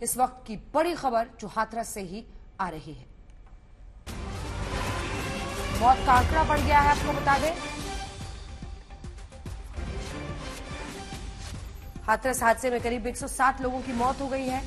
इस वक्त की बड़ी खबर जो हाथरस से ही आ रही है। मौत का आंकड़ा बढ़ गया है, आपको बता दें। हाथरस हादसे में करीब 107 लोगों की मौत हो गई है।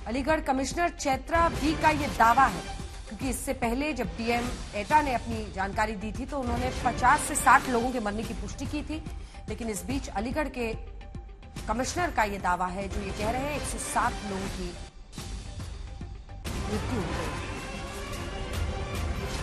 अलीगढ़ कमिश्नर चैत्रा बी का यह दावा है, क्योंकि इससे पहले जब डीएम एटा ने अपनी जानकारी दी थी तो उन्होंने 50 से 60 लोगों के मरने की पुष्टि की थी, लेकिन इस बीच अलीगढ़ के कमिश्नर का यह दावा है जो ये कह रहे हैं 107 लोगों की मृत्यु हो गई।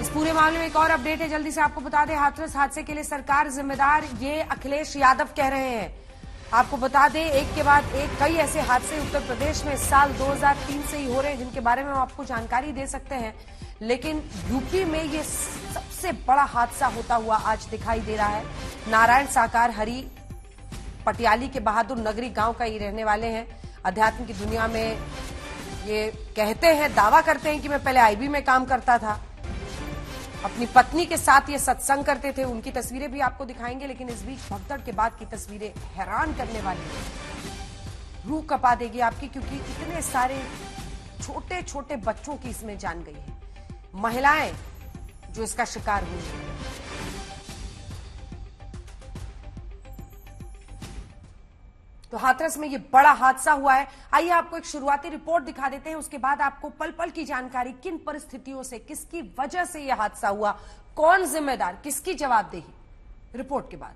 इस पूरे मामले में एक और अपडेट है, जल्दी से आपको बता दें। हाथरस हादसे के लिए सरकार जिम्मेदार, ये अखिलेश यादव कह रहे हैं। आपको बता दें, एक के बाद एक कई ऐसे हादसे उत्तर प्रदेश में साल 2003 से ही हो रहे हैं, जिनके बारे में हम आपको जानकारी दे सकते हैं, लेकिन यूपी में ये सबसे बड़ा हादसा होता हुआ आज दिखाई दे रहा है। नारायण साकार हरी पटियाली के बहादुर नगरी गांव का ही रहने वाले हैं। अध्यात्म की दुनिया में ये कहते हैं, दावा करते हैं कि मैं पहले आईबी में काम करता था, अपनी पत्नी के साथ ये सत्संग करते थे। उनकी तस्वीरें भी आपको दिखाएंगे, लेकिन इस बीच भगदड़ के बाद की तस्वीरें हैरान करने वाली हैं, रूह कपा देगी आपकी, क्योंकि इतने सारे छोटे छोटे बच्चों की इसमें जान गई है, महिलाएं जो इसका शिकार हुई हैं। तो हाथरस में ये बड़ा हादसा हुआ है। आइए आपको एक शुरुआती रिपोर्ट दिखा देते हैं, उसके बाद आपको पल पल की जानकारी, किन परिस्थितियों से, किसकी वजह से यह हादसा हुआ, कौन जिम्मेदार, किसकी जवाबदेही, रिपोर्ट के बाद।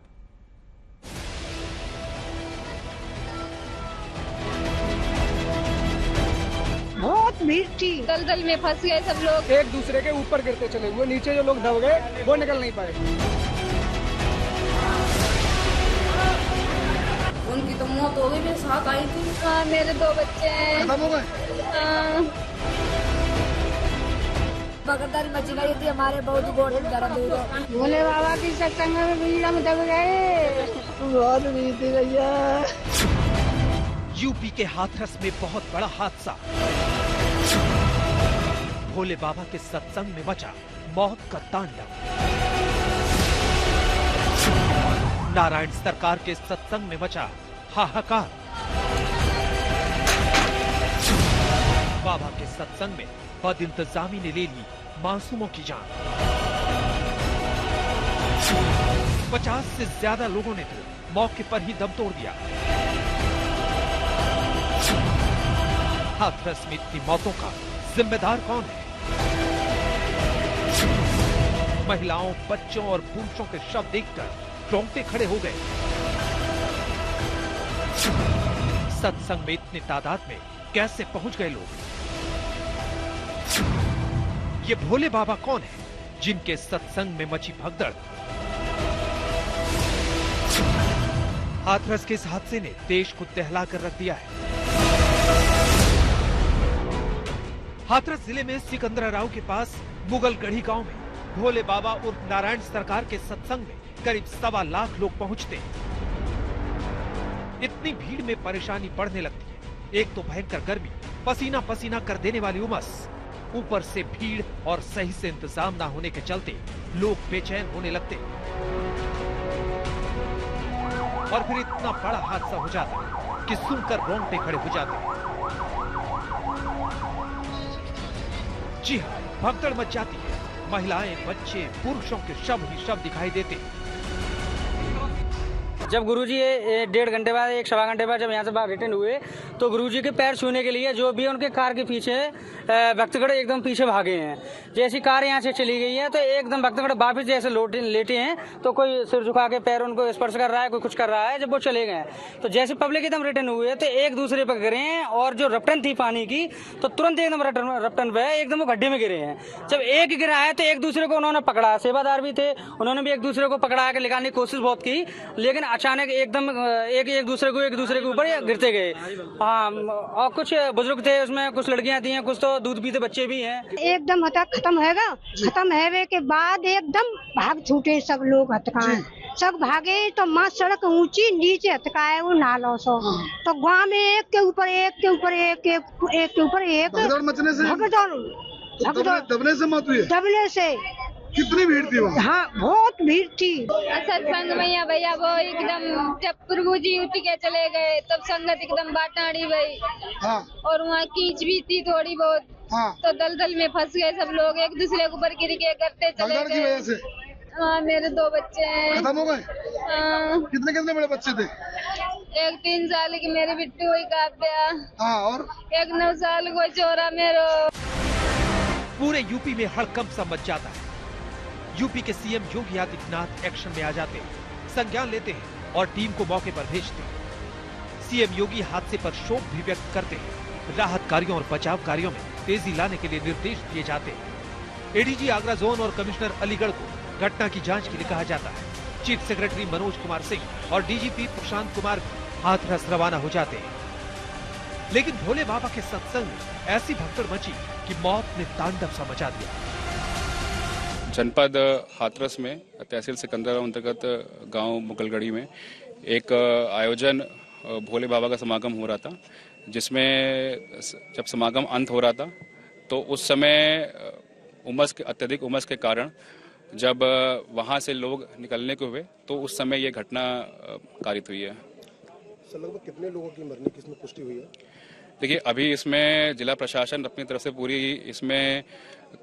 बहुत भीड़ थी, दलदल में फंस गए सब लोग, एक दूसरे के ऊपर गिरते चले हुए, नीचे जो लोग दब गए वो निकल नहीं पाए। उनकी तो मौत हो गई, मेरे साथ आई थी। हाँ, मेरे 2 बच्चे हैं, खत्म हो गए। बगरदारी मची गई थी, हमारे बहुत गोड़ दर्द हो गया। भोले बाबा की सत्संग में भीड़ में दब गए, बहुत भीड़ थी भैया। यूपी के हाथरस में बहुत बड़ा हादसा, भोले बाबा के सत्संग में मचा मौत का तांडव। नारायण सरकार के सत्संग में मचा हाहाकार। बाबा के सत्संग में बद इंतजामी ने ले ली मासूमों की जान। 50 से ज्यादा लोगों ने तो मौके पर ही दम तोड़ दिया। हाथरस में इतनी मौतों का जिम्मेदार कौन है? महिलाओं, बच्चों और पुरुषों के शव देखकर रोंगटे खड़े हो गए। सत्संग में इतनी तादाद में कैसे पहुंच गए लोग? ये भोले बाबा कौन है जिनके सत्संग में मची भगदड़? हाथरस के इस हादसे ने देश को दहला कर रख दिया है। हाथरस जिले में सिकंदराराव के पास मुगलगढ़ी गांव में भोले बाबा उर्फ नारायण सरकार के सत्संग में करीब 1.25 लाख लोग पहुंचते हैं। इतनी भीड़ में परेशानी बढ़ने लगती है। एक तो भयंकर गर्मी, पसीना पसीना कर देने वाली उमस, ऊपर से भीड़ और सही से इंतजाम ना होने के चलते लोग बेचैन होने लगते हैं। और फिर इतना बड़ा हादसा हो जाता है कि सुनकर रोंगटे खड़े हो जाते हैं। जी हाँ, भगदड़ मच जाती है। महिलाएं, बच्चे, पुरुषों के शव ही शव दिखाई देते हैं। जब गुरुजी 1.5 घंटे बाद, 1-1.25 घंटे बाद जब यहाँ से बाहर रिटर्न हुए तो गुरुजी के पैर छूने के लिए जो भी उनके कार के पीछे भक्तगण एकदम पीछे भागे हैं। जैसी कार यहाँ से चली गई है तो एकदम भक्तगण वापिस जैसे लेटे हैं तो कोई सिर झुका के पैर उनको स्पर्श कर रहा है, कोई कुछ कर रहा है। जब वो चले गए तो जैसे पब्लिक एकदम रिटर्न हुए तो एक दूसरे पर गिरे हैं, और जो रपटन थी पानी की तो तुरंत एकदम रपटन पे एकदम वो गड्ढे में गिरे हैं। जब एक गिरा है तो एक दूसरे को उन्होंने पकड़ा, सेवादार भी थे, उन्होंने भी एक दूसरे को पकड़ा के निकालने की कोशिश बहुत की, लेकिन अचानक एकदम एक दूसरे के ऊपर गिरते गए। हाँ, और कुछ बुजुर्ग थे उसमें, कुछ लड़कियां थी, कुछ तो दूध पीते बच्चे भी हैं। एकदम हथा खत्म हैगा, खत्म है के बाद एकदम भाग छूटे सब लोग, हथकाए सब भागे तो माँ सड़क ऊंची, नीचे हथकाए वो नालों सो। तो गाँव में एक के ऊपर एक के ऊपर एक के ऊपर एक मचने से दबने से मौत हुई, दबने से कितनी भीड़ थी वहाँ? हाँ बहुत भीड़ थी। सत्संग में भैया वो एकदम जब प्रभु जी उठ के चले गए तब संगत एकदम बाटाड़ी गई। हाँ। और वहाँ कीच भी थी थोड़ी बहुत। हाँ। तो दलदल में फंस गए सब लोग, एक दूसरे के ऊपर गिर के करते चले दलदल की वजह से? हाँ मेरे 2 बच्चे हैं। खत्म हो गए? हाँ। कितने बड़े बच्चे थे? एक 3 साल की मेरी बिट्टू हुई काव्या। हाँ और एक 9 साल को चोरा मेरो। पूरे यूपी में हड़कंप सा मच जाता है। यूपी के सीएम योगी आदित्यनाथ एक्शन में आ जाते हैं, संज्ञान लेते हैं और टीम को मौके पर भेजते हैं। सीएम योगी हादसे पर शोक भी व्यक्त करते हैं। राहत कार्यों और बचाव कार्यों में तेजी लाने के लिए निर्देश दिए जाते हैं। एडीजी आगरा जोन और कमिश्नर अलीगढ़ को घटना की जांच के लिए कहा जाता है। चीफ सेक्रेटरी मनोज कुमार सिंह और डीजीपी प्रशांत कुमार हाथरस रवाना हो जाते हैं। लेकिन भोले बाबा के सत्संग में ऐसी भगदड़ मची कि मौत ने तांडव सा मचा दिया। जनपद हाथरस में तहसील सिकंदरा अंतर्गत गांव मुगलगढ़ी में एक आयोजन भोले बाबा का समागम हो रहा था, जिसमें जब समागम अंत हो रहा था तो उस समय अत्यधिक उमस के कारण जब वहां से लोग निकलने को हुए तो उस समय ये घटना कारित हुई है। लगभग कितने लोगों की मरने की इसमें पुष्टि हुई है? देखिए, अभी इसमें जिला प्रशासन अपनी तरफ से पूरी इसमें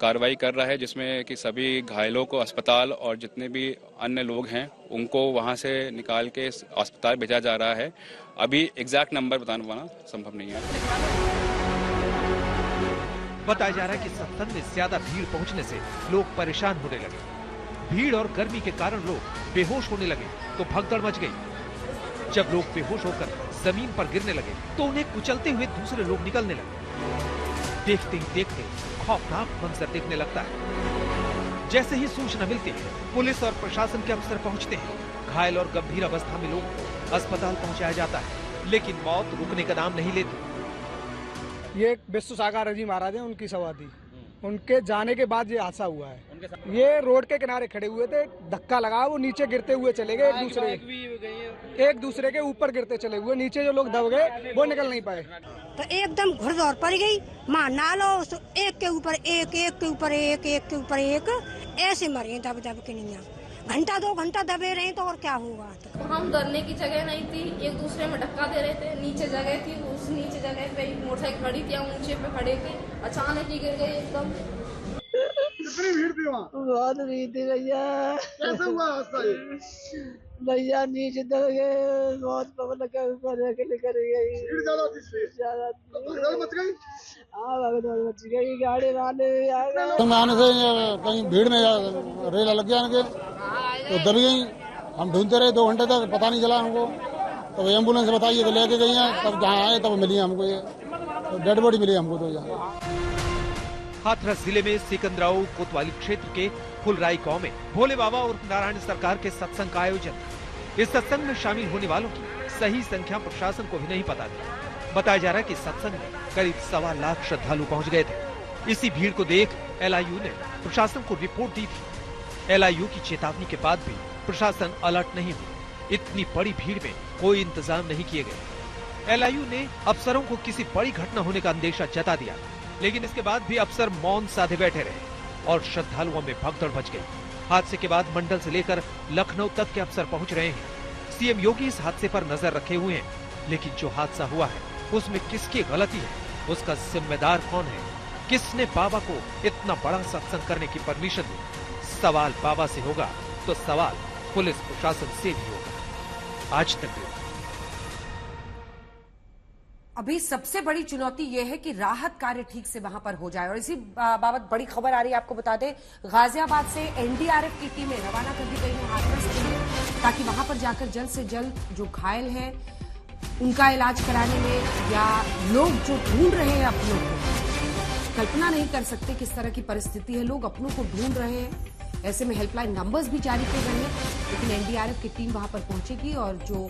कार्रवाई कर रहा है, जिसमें कि सभी घायलों को अस्पताल और जितने भी अन्य लोग हैं उनको वहां से निकाल के अस्पताल भेजा जा रहा है। अभी एग्जैक्ट नंबर बताना संभव नहीं है। बताया जा रहा है कि सत्संग में ज्यादा भीड़ पहुंचने से लोग परेशान होने लगे। भीड़ और गर्मी के कारण लोग बेहोश होने लगे तो भगदड़ मच गई। जब लोग बेहोश होकर जमीन पर गिरने लगे तो उन्हें कुचलते हुए दूसरे लोग निकलने लगे। देखते ही देखते खौफनाक मंजर देखने लगता है। जैसे ही सूचना मिलती है, पुलिस और प्रशासन के अफसर पहुंचते हैं। घायल और गंभीर अवस्था में लोगों को अस्पताल पहुंचाया जाता है, लेकिन मौत रुकने का नाम नहीं लेती। ये विश्व सागर जी महाराज हैं, उनकी समाधि, उनके जाने के बाद ये हादसा हुआ है। ये रोड के किनारे खड़े हुए थे, धक्का लगा, वो नीचे गिरते हुए चले गए, एक दूसरे के ऊपर गिरते चले हुए, नीचे जो लोग दब गए वो निकल नहीं पाए। तो एकदम घुड़दौड़ पड़ गई, माँ नालो एक के ऊपर एक, एक के ऊपर एक, एक के ऊपर एक, ऐसे मरे दब दब के नहीं। घंटा 2 घंटा दबे रहे तो और क्या होगा। तो हम डरने की जगह नहीं थी, एक दूसरे में धक्का दे रहे थे। नीचे जगह थी, उस नीचे जगह पे मोटरसाइकिल खड़ी थी, हम ऊंचे पे खड़े थे, अचानक ही गिर गए एकदम। कितनी भीड़ थी वहाँ? बहुत भीड़ थी भैया। कैसे हुआ हादसा ये? भैया नीचे दब गए, बहुत पब्लिक ऊपर निकल गई। भीड़ ज्यादा थी? भगदड़ मच गई? हाँ भगदड़ मच गई, गाड़ी वाले आ गए। तुम आने से कहीं भीड़ में रेला लग गया इनके तो दब गई। हम ढूंढते रहे 2 घंटे तक, पता नहीं चला हमको। तो एम्बुलेंस बताइए तो लेके गई हैं, तब जहाँ आए तब मिली हमको ये डेड बॉडी मिली हमको। तो यहाँ हाथरस जिले में सिकंदराऊ कोतवाली क्षेत्र के फुलराई गांव में भोले बाबा और नारायण सरकार के सत्संग का आयोजन। इस सत्संग में शामिल होने वालों की सही संख्या प्रशासन को भी नहीं पता थी। बताया जा रहा है कि सत्संग में करीब 1.25 लाख श्रद्धालु पहुंच गए थे। इसी भीड़ को देख LIU ने प्रशासन को रिपोर्ट दी थी। LIU की चेतावनी के बाद भी प्रशासन अलर्ट नहीं हुआ। इतनी बड़ी भीड़ में कोई इंतजाम नहीं किए गए। LIU ने अफसरों को किसी बड़ी घटना होने का अंदेशा जता दिया, लेकिन इसके बाद भी अफसर मौन साधे बैठे रहे और श्रद्धालुओं में भगदड़ मच गई। हादसे के बाद मंडल से लेकर लखनऊ तक के अफसर पहुंच रहे हैं। सीएम योगी इस हादसे पर नजर रखे हुए हैं, लेकिन जो हादसा हुआ है उसमें किसकी गलती है, उसका जिम्मेदार कौन है, किसने बाबा को इतना बड़ा सत्संग करने की परमिशन दी? सवाल बाबा से होगा तो सवाल पुलिस प्रशासन से भी होगा। आज तक अभी सबसे बड़ी चुनौती यह है कि राहत कार्य ठीक से वहां पर हो जाए। और इसी बाबत बड़ी खबर आ रही है, आपको बता दें, गाजियाबाद से NDRF की टीमें रवाना कर दी गई है हाथरस के लिए, ताकि वहां पर जाकर जल्द से जल्द जो घायल हैं उनका इलाज कराने में, या लोग जो ढूंढ रहे हैं अपनों को, कल्पना नहीं कर सकते किस तरह की परिस्थिति है, लोग अपनों को ढूंढ रहे हैं। ऐसे में हेल्पलाइन नंबर्स भी जारी किए गए हैं, लेकिन NDRF की टीम वहां पर पहुंचेगी और जो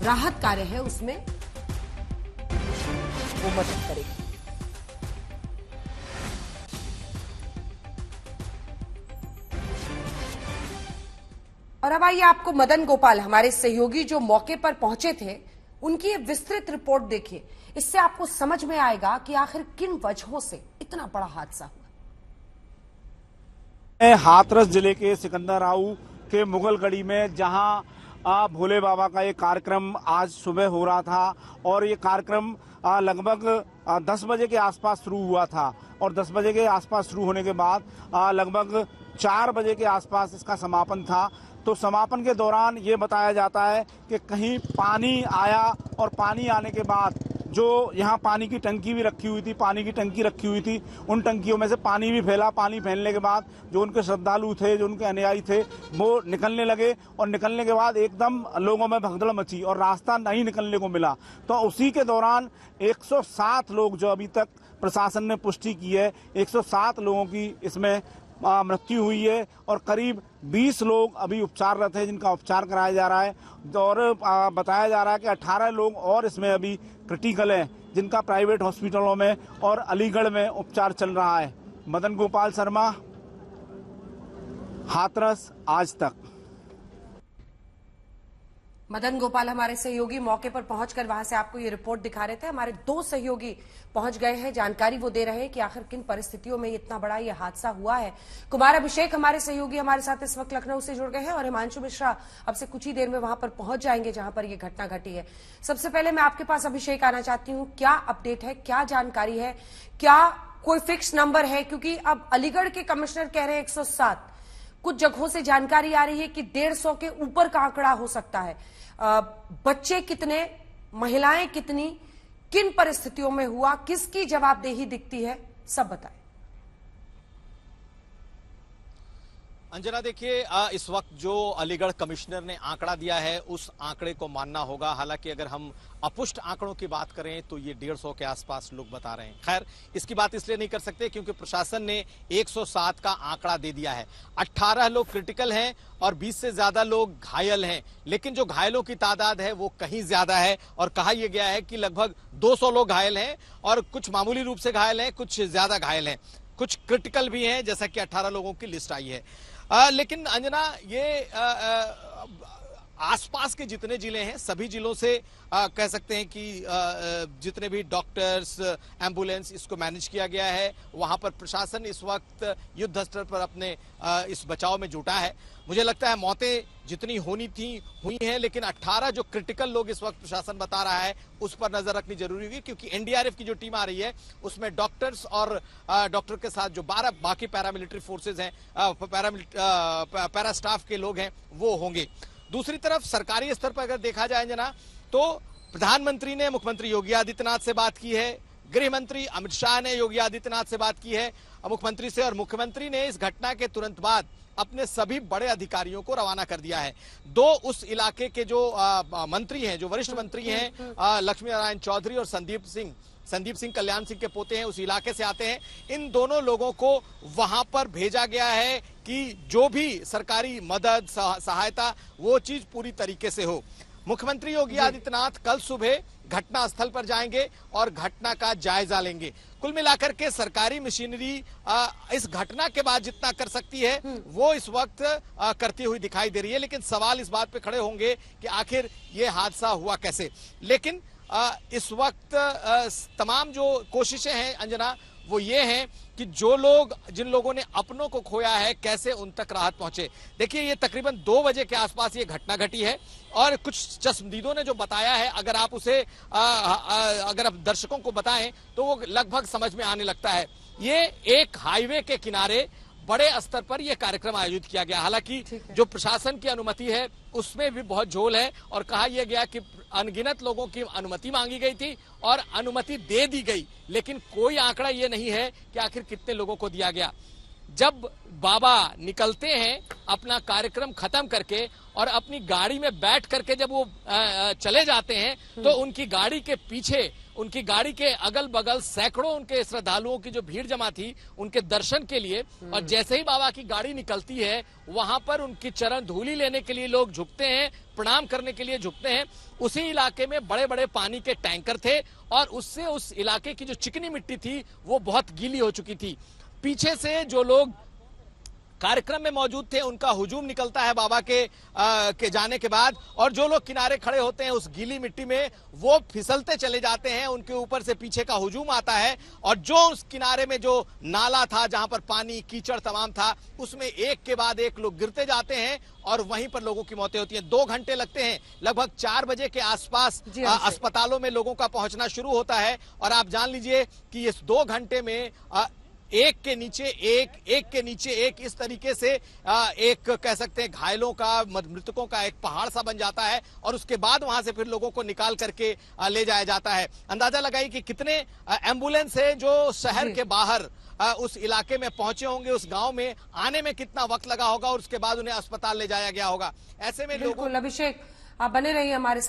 राहत कार्य है उसमें वो मदद करेगी। और अब आइए आपको मदन गोपाल, हमारे सहयोगी जो मौके पर पहुंचे थे, उनकी ये विस्तृत रिपोर्ट देखिए। इससे आपको समझ में आएगा कि आखिर किन वजहों से इतना बड़ा हादसा हुआ। हाथरस जिले के सिकंदराऊ के मुगलगढ़ी में जहां भोले बाबा का ये कार्यक्रम आज सुबह हो रहा था और ये कार्यक्रम लगभग 10 बजे के आसपास शुरू हुआ था और 10 बजे के आसपास शुरू होने के बाद लगभग 4 बजे के आसपास इसका समापन था। तो समापन के दौरान ये बताया जाता है कि कहीं पानी आया और पानी आने के बाद जो यहाँ पानी की टंकी भी रखी हुई थी, पानी की टंकी रखी हुई थी, उन टंकियों में से पानी भी फैला। पानी फैलने के बाद जो उनके श्रद्धालु थे, जो उनके अनुयायी थे, वो निकलने लगे और निकलने के बाद एकदम लोगों में भगदड़ मची और रास्ता नहीं निकलने को मिला। तो उसी के दौरान 107 लोग, जो अभी तक प्रशासन ने पुष्टि की है, 107 लोगों की इसमें मृत्यु हुई है और करीब 20 लोग अभी उपचाररत हैं, जिनका उपचार कराया जा रहा है और बताया जा रहा है कि 18 लोग और इसमें अभी क्रिटिकल हैं, जिनका प्राइवेट हॉस्पिटलों में और अलीगढ़ में उपचार चल रहा है। मदन गोपाल शर्मा, हाथरस, आज तक। मदन गोपाल हमारे सहयोगी मौके पर पहुंचकर वहां से आपको ये रिपोर्ट दिखा रहे थे। हमारे 2 सहयोगी पहुंच गए हैं, जानकारी वो दे रहे हैं कि आखिर किन परिस्थितियों में इतना बड़ा ये हादसा हुआ है। कुमार अभिषेक हमारे सहयोगी हमारे साथ इस वक्त लखनऊ से जुड़ गए हैं और हिमांशु मिश्रा अब से कुछ ही देर में वहां पर पहुंच जाएंगे जहां पर यह घटना घटी है। सबसे पहले मैं आपके पास अभिषेक आना चाहती हूँ, क्या अपडेट है, क्या जानकारी है, क्या कोई फिक्स नंबर है? क्योंकि अब अलीगढ़ के कमिश्नर कह रहे हैं 107, कुछ जगहों से जानकारी आ रही है कि 150 के ऊपर का आंकड़ा हो सकता है। बच्चे कितने, महिलाएं कितनी, किन परिस्थितियों में हुआ, किसकी जवाबदेही दिखती है, सब बताएं। अंजना, देखिए इस वक्त जो अलीगढ़ कमिश्नर ने आंकड़ा दिया है उस आंकड़े को मानना होगा। हालांकि अगर हम अपुष्ट आंकड़ों की बात करें तो ये 150 के आसपास लोग बता रहे हैं। खैर, इसकी बात इसलिए नहीं कर सकते क्योंकि प्रशासन ने 107 का आंकड़ा दे दिया है। 18 लोग क्रिटिकल हैं और 20 से ज्यादा लोग घायल हैं, लेकिन जो घायलों की तादाद है वो कहीं ज्यादा है और कहा यह गया है कि लगभग 200 लोग घायल हैं और कुछ मामूली रूप से घायल हैं, कुछ ज्यादा घायल हैं, कुछ क्रिटिकल भी हैं, जैसा कि 18 लोगों की लिस्ट आई है। लेकिन अंजना, ये आसपास के जितने जिले हैं सभी जिलों से कह सकते हैं कि जितने भी डॉक्टर्स, एम्बुलेंस, इसको मैनेज किया गया है। वहां पर प्रशासन इस वक्त युद्ध स्तर पर अपने इस बचाव में जुटा है। मुझे लगता है मौतें जितनी होनी थी हुई हैं, लेकिन 18 जो क्रिटिकल लोग इस वक्त प्रशासन बता रहा है उस पर नजर रखनी जरूरी होगी क्योंकि एनडीआरएफ की जो टीम आ रही है उसमें डॉक्टर्स और डॉक्टर के साथ जो 12 बाकी पैरामिलिट्री फोर्सेज हैं, पैरा स्टाफ के लोग हैं, वो होंगे। दूसरी तरफ सरकारी स्तर पर अगर देखा जाए जना तो प्रधानमंत्री ने मुख्यमंत्री योगी आदित्यनाथ से बात की है, गृह मंत्री अमित शाह ने योगी आदित्यनाथ से बात की है मुख्यमंत्री से, और मुख्यमंत्री ने इस घटना के तुरंत बाद अपने सभी बड़े अधिकारियों को रवाना कर दिया है। 2 उस इलाके के जो मंत्री हैं, जो वरिष्ठ मंत्री हैं, लक्ष्मी नारायण चौधरी और संदीप सिंह कल्याण सिंह के पोते हैं, उस इलाके से आते हैं। इन दोनों लोगों को वहां पर भेजा गया है कि जो भी सरकारी मदद, सहायता, वो चीज पूरी तरीके से हो। मुख्यमंत्री योगी आदित्यनाथ कल सुबह घटना स्थल पर जाएंगे और घटना का जायजा लेंगे। कुल मिलाकर के सरकारी मशीनरी इस घटना के बाद जितना कर सकती है वो इस वक्त करती हुई दिखाई दे रही है, लेकिन सवाल इस बात पे खड़े होंगे कि आखिर ये हादसा हुआ कैसे। लेकिन इस वक्त तमाम जो कोशिशें हैं अंजना, वो ये हैं कि जिन लोगों ने अपनों को खोया है कैसे उन तक राहत पहुंचे। देखिए, ये तकरीबन 2 बजे के आसपास ये घटना घटी है और कुछ चश्मदीदों ने जो बताया है, अगर आप उसे अगर आप दर्शकों को बताएं तो वो लगभग समझ में आने लगता है। ये एक हाईवे के किनारे बड़े स्तर पर यह कार्यक्रम आयोजित किया गया। हालांकि जो प्रशासन की अनुमति है उसमें भी बहुत झोल है और कहा यह गया कि अनगिनत लोगों की अनुमति मांगी गई थी और अनुमति दे दी गई, लेकिन कोई आंकड़ा यह नहीं है कि आखिर कितने लोगों को दिया गया। जब बाबा निकलते हैं अपना कार्यक्रम खत्म करके और अपनी गाड़ी में बैठ करके जब वो चले जाते हैं तो उनकी गाड़ी के पीछे, उनकी गाड़ी के अगल बगल सैकड़ों उनके श्रद्धालुओं की जो भीड़ जमा थी उनके दर्शन के लिए, और जैसे ही बाबा की गाड़ी निकलती है वहां पर उनकी चरण धूलि लेने के लिए लोग झुकते हैं, प्रणाम करने के लिए झुकते हैं। उसी इलाके में बड़े बड़े पानी के टैंकर थे और उससे उस इलाके की जो चिकनी मिट्टी थी वो बहुत गीली हो चुकी थी। पीछे से जो लोग कार्यक्रम में मौजूद थे उनका हुजूम निकलता है बाबा के जाने के बाद, और जो लोग किनारे खड़े होते हैं उस गीली मिट्टी में वो फिसलते चले जाते हैं, उनके ऊपर से पीछे का हुजूम आता है, और जो उस किनारे में जो नाला था जहां पर पानी कीचड़ तमाम था उसमें एक के बाद एक लोग गिरते जाते हैं और वहीं पर लोगों की मौतें होती हैं। 2 घंटे लगते हैं, लगभग 4 बजे के आसपास अस्पतालों में लोगों का पहुंचना शुरू होता है, और आप जान लीजिए कि इस 2 घंटे में एक के नीचे एक इस तरीके से एक कह सकते हैं घायलों का, मृतकों का एक पहाड़ सा बन जाता है, और उसके बाद वहां से फिर लोगों को निकाल करके ले जाया जाता है। अंदाजा लगाइए कि कितने एम्बुलेंस है जो शहर के बाहर उस इलाके में पहुंचे होंगे, उस गांव में आने में कितना वक्त लगा होगा, और उसके बाद उन्हें अस्पताल ले जाया गया होगा। ऐसे में लोगों अभिषेक आप बने रहिए हमारे साथ।